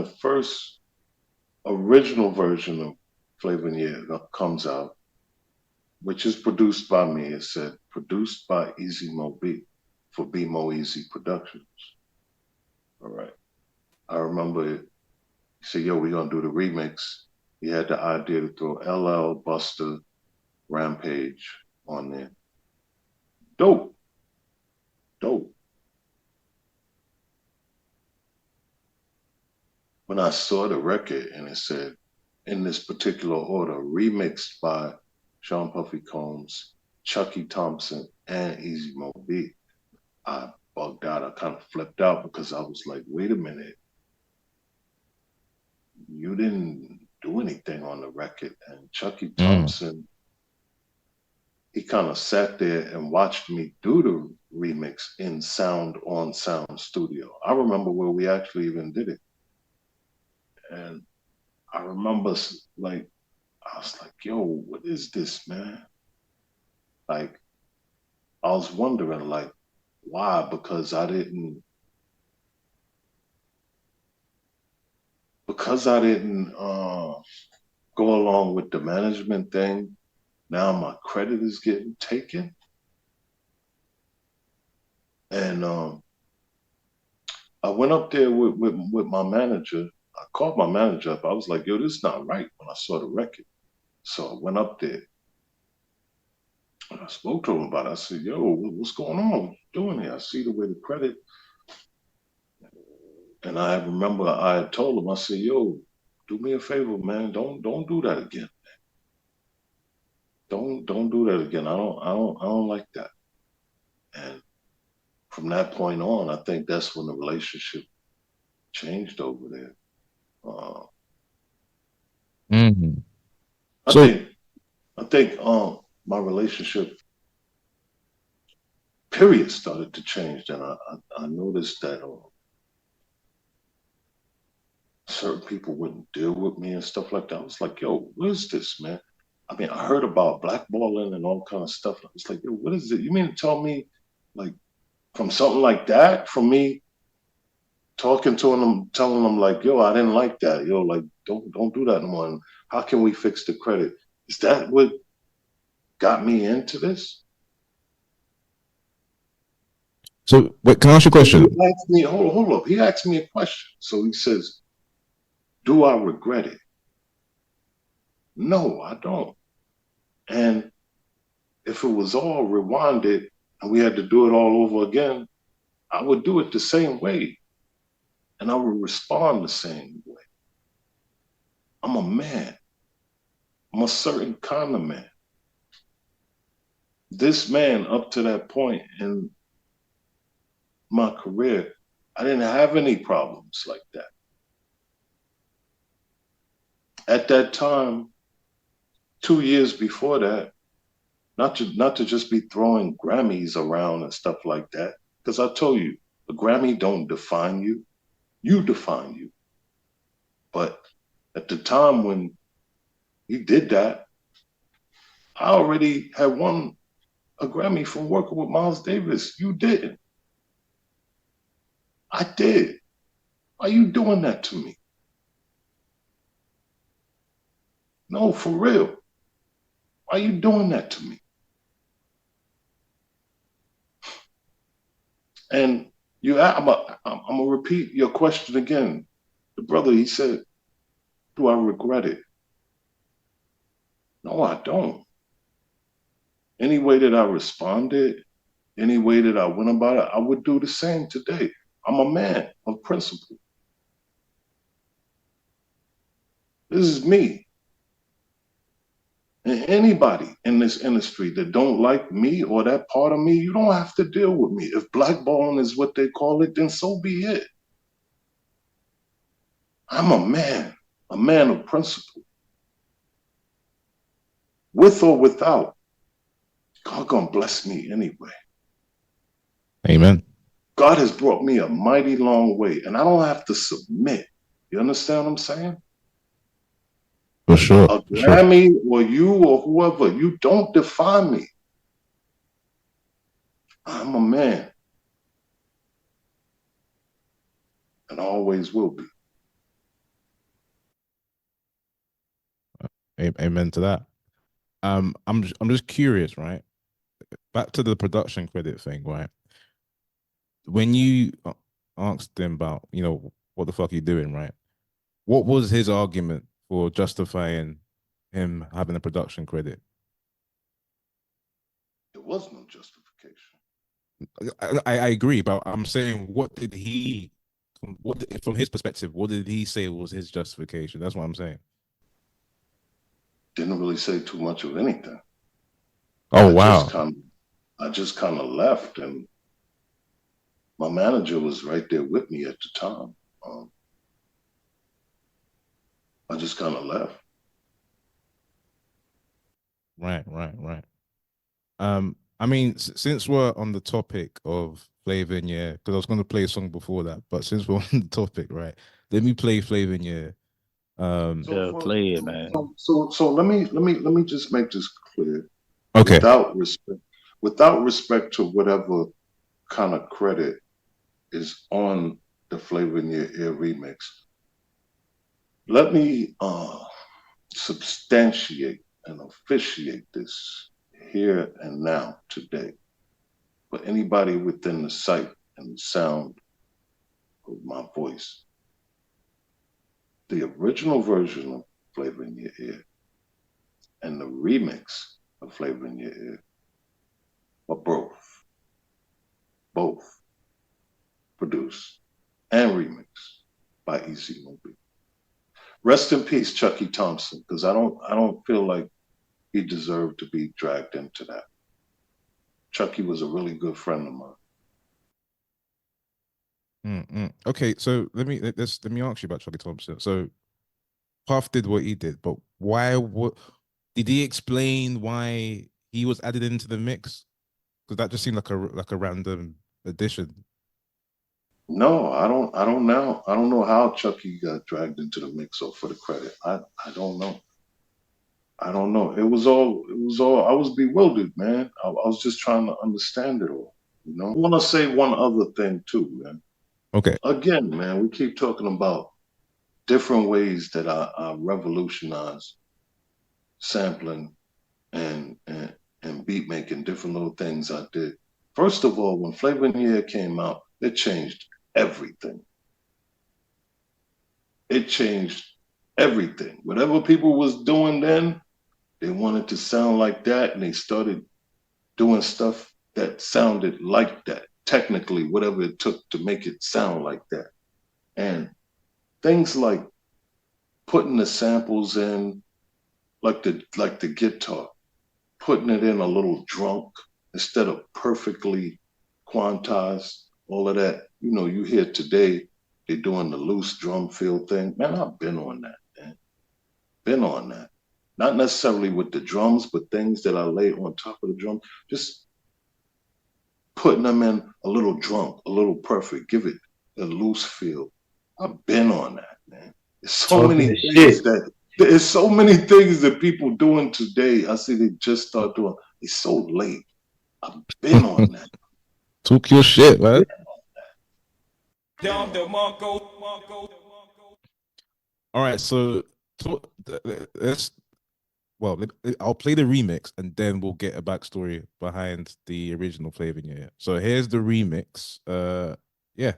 the first original version of Flava In Ya Ear comes out, which is produced by me, it said produced by Easy Mo B for B Mo Easy Productions. All right. I remember he said, yo, we're gonna do the remix. He had the idea to throw LL, Buster, Rampage on there. Dope, dope. When I saw the record and it said in this particular order, remixed by Sean Puffy Combs, Chucky Thompson, and Easy Mo B, I bugged out. I kind of flipped out because I was like, wait a minute, you didn't do anything on the record. And Chucky Mm. Thompson, he kind of sat there and watched me do the remix in Sound on Sound Studio. I remember where we actually even did it. And I remember like, I was like, yo, what is this, man? Like, I was wondering, like, why? Because I didn't go along with the management thing. Now my credit is getting taken. And I went up there with my manager. I called my manager up. I was like, yo, this is not right when I saw the record. So I went up there and I spoke to him about it. I said, yo, what's going on? What you doing here? I see the way the credit. And I remember I had told him, I said, yo, do me a favor, man. Don't do that again. Don't do that again. I don't like that. And from that point on, I think that's when the relationship changed over there. Uh, Mm. I So, think I think my relationship period started to change. And I noticed that certain people wouldn't deal with me and stuff like that. I was like, yo, what is this, man? I mean, I heard about blackballing and all kind of stuff. I was like, yo, what is it? You mean to tell me, like, from something like that, from me talking to them, telling them like, yo, I didn't like that. Yo, like, don't do that no more. And how can we fix the credit? Is that what got me into this? so wait, can I ask you a He question? asked me, hold up. He asked me a question. So he says, do I regret it? No, I don't. And if it was all rewinded and we had to do it all over again, I would do it the same way and I would respond the same way. I'm a man. I'm a certain kind of man. This man, up to that point in my career, I didn't have any problems like that. At that time, 2 years before that, not to just be throwing Grammys around and stuff like that, because I told you, a Grammy don't define you. You define you. But at the time when he did that, I already had won a Grammy from working with Miles Davis. You didn't. I did. Why are you doing that to me? No, for real. Why are you doing that to me? And I'm gonna repeat your question again. The brother, he said, "Do I regret it?" No, I don't. Any way that I responded, any way that I went about it, I would do the same today. I'm a man of principle. This is me. And anybody in this industry that don't like me or that part of me, you don't have to deal with me. If blackballing is what they call it, then so be it. I'm a man of principle, with or without. God gonna bless me anyway. Amen. God has brought me a mighty long way, and I don't have to submit. You understand what I'm saying? For sure. A For sure. Grammy or you or whoever, you don't define me. I'm a man and I always will be. Amen to that. I'm just curious, right? Back to the production credit thing, right? When you asked him about, what the fuck are you doing, right? What was his argument for justifying him having a production credit? There was no justification. I agree, but I'm saying, from his perspective, what did he say was his justification? That's what I'm saying. Didn't really say too much of anything. Oh I just wow. kind of, I just kind of left, and my manager was right there with me at the time. Um, I just kind of left. Right. I mean, since we're on the topic of Flava In Ya Ear, because I was going to play a song before that, but since we're on the topic, right, let me play Flava In Ya Ear. So Yeah, for play it, so man. so so, so let me just make this clear, Okay. without respect, without respect to whatever kind of credit is on the Flavor in Your Ear remix. Let me substantiate and officiate this here and now today for anybody within the sight and the sound of my voice. The original version of Flavor in Your Ear and the remix of Flavor in Your Ear are both produced and remixed by Easy Movie. Rest in peace, Chucky Thompson, because I don't feel like he deserved to be dragged into that. Chucky was a really good friend of mine. Okay, so let me ask you about Chucky Thompson. So Puff did what he did, but why? What did he explain why he was added into the mix? Because that just seemed like a random addition. No, I don't know how Chucky got dragged into the mix or for the credit. I don't know. I don't know. It was all I was bewildered, man. I was just trying to understand it all. I want to say one other thing too, man. Okay. Again, man, we keep talking about different ways that I revolutionize sampling and beat making, different little things I did. First of all, when Flavor in the Air came out, it changed everything. It changed everything. Whatever people was doing then, they wanted to sound like that, and they started doing stuff that sounded like that. Technically, whatever it took to make it sound like that, and things like putting the samples in, like the guitar, putting it in a little drunk instead of perfectly quantized. All of that, you hear today they're doing the loose drum fill thing. Man, I've been on that, man. Been on that. Not necessarily with the drums, but things that I lay on top of the drum. Just putting them in a little drunk, a little perfect, give it a loose feel. I've been on that, man. There's so Talking many the things shit. that there's so many things that people doing today. I see they just start doing. It's so late. I've been on that. Talk your shit, man. All right, so let's I'll play the remix and then we'll get a backstory behind the original Flavor in Your Ear. So here's the remix. Yeah,